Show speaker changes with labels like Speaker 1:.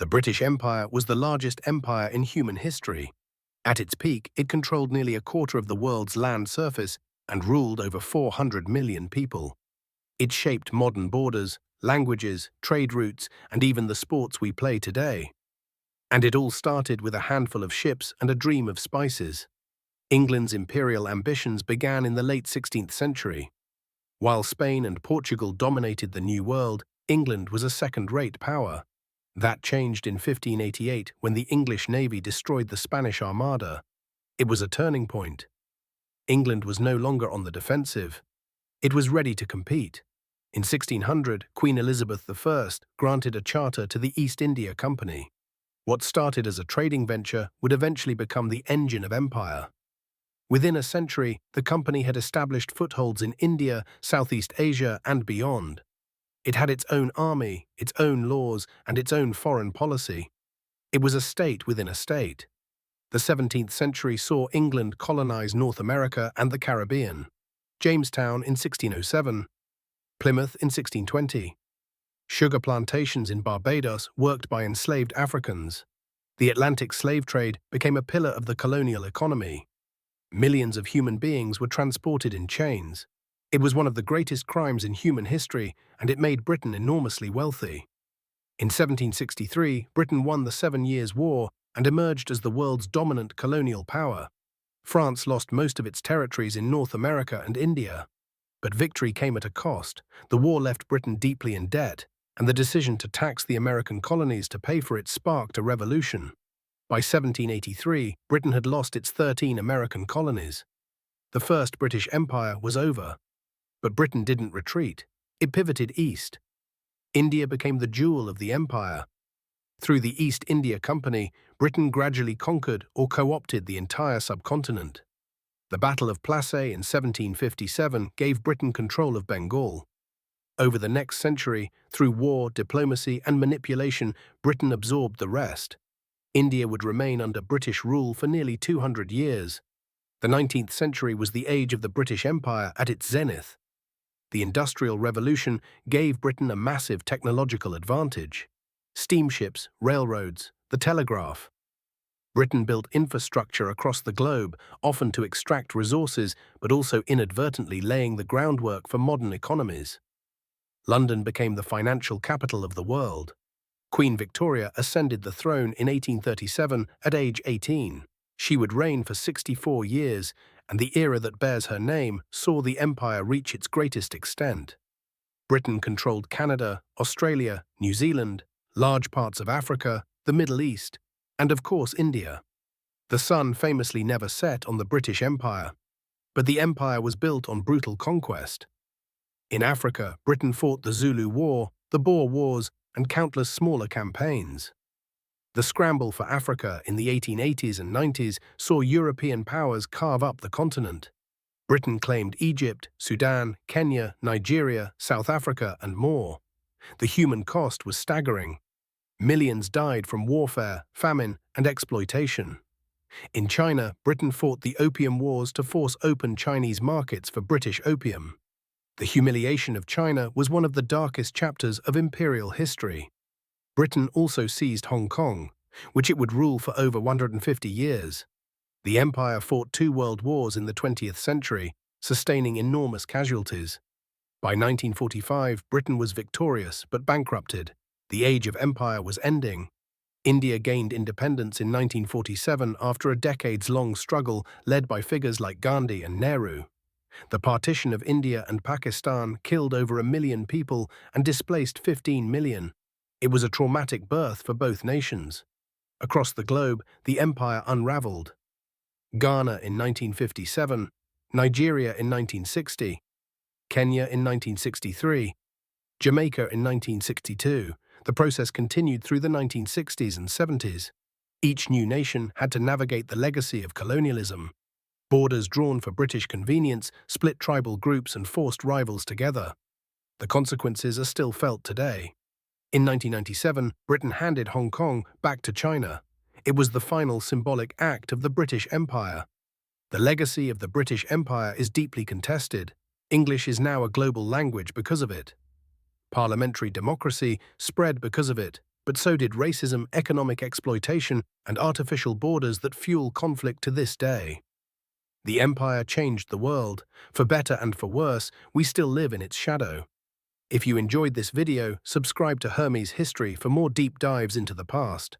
Speaker 1: The British Empire was the largest empire in human history. At its peak, it controlled nearly a quarter of the world's land surface and ruled over 400 million people. It shaped modern borders, languages, trade routes, and even the sports we play today. And it all started with a handful of ships and a dream of spices. England's imperial ambitions began in the late 16th century. While Spain and Portugal dominated the New World, England was a second-rate power. That changed in 1588 when the English navy destroyed the Spanish Armada. It was a turning point. England was no longer on the defensive. It was ready to compete. In 1600, Queen Elizabeth I granted a charter to the East India Company. What started as a trading venture would eventually become the engine of empire. Within a century, the company had established footholds in India, Southeast Asia, and beyond. It had its own army, its own laws, and its own foreign policy. It was a state within a state. The 17th century saw England colonize North America and the Caribbean. Jamestown in 1607, Plymouth in 1620. Sugar plantations in Barbados worked by enslaved Africans. The Atlantic slave trade became a pillar of the colonial economy. Millions of human beings were transported in chains. It was one of the greatest crimes in human history, and it made Britain enormously wealthy. In 1763, Britain won the 7 Years' War and emerged as the world's dominant colonial power. France lost most of its territories in North America and India. But victory came at a cost. The war left Britain deeply in debt, and the decision to tax the American colonies to pay for it sparked a revolution. By 1783, Britain had lost its 13 American colonies. The First British Empire was over. But Britain didn't retreat. It pivoted east. India became the jewel of the empire. Through the East India Company, Britain gradually conquered or co-opted the entire subcontinent. The Battle of Plassey in 1757 gave Britain control of Bengal. Over the next century, through war, diplomacy, and manipulation, Britain absorbed the rest. India would remain under British rule for nearly 200 years. The 19th century was the age of the British Empire at its zenith. The Industrial Revolution gave Britain a massive technological advantage. Steamships, railroads, the telegraph. Britain built infrastructure across the globe, often to extract resources, but also inadvertently laying the groundwork for modern economies. London became the financial capital of the world. Queen Victoria ascended the throne in 1837 at age 18. She would reign for 64 years, and the era that bears her name saw the empire reach its greatest extent. Britain controlled Canada, Australia, New Zealand, large parts of Africa, the Middle East, and of course India. The sun famously never set on the British Empire, but the empire was built on brutal conquest. In Africa, Britain fought the Zulu War, the Boer Wars, and countless smaller campaigns. The scramble for Africa in the 1880s and 90s saw European powers carve up the continent. Britain claimed Egypt, Sudan, Kenya, Nigeria, South Africa, and more. The human cost was staggering. Millions died from warfare, famine, and exploitation. In China, Britain fought the Opium Wars to force open Chinese markets for British opium. The humiliation of China was one of the darkest chapters of imperial history. Britain also seized Hong Kong, which it would rule for over 150 years. The empire fought 2 world wars in the 20th century, sustaining enormous casualties. By 1945, Britain was victorious but bankrupted. The age of empire was ending. India gained independence in 1947 after a decades-long struggle led by figures like Gandhi and Nehru. The partition of India and Pakistan killed over 1 million people and displaced 15 million. It was a traumatic birth for both nations. Across the globe, the empire unraveled. Ghana in 1957, Nigeria in 1960, Kenya in 1963, Jamaica in 1962. The process continued through the 1960s and 70s. Each new nation had to navigate the legacy of colonialism. Borders drawn for British convenience split tribal groups and forced rivals together. The consequences are still felt today. In 1997, Britain handed Hong Kong back to China. It was the final symbolic act of the British Empire. The legacy of the British Empire is deeply contested. English is now a global language because of it. Parliamentary democracy spread because of it. But so did racism, economic exploitation, and artificial borders that fuel conflict to this day. The empire changed the world. For better and for worse, we still live in its shadow. If you enjoyed this video, subscribe to Hermes History for more deep dives into the past.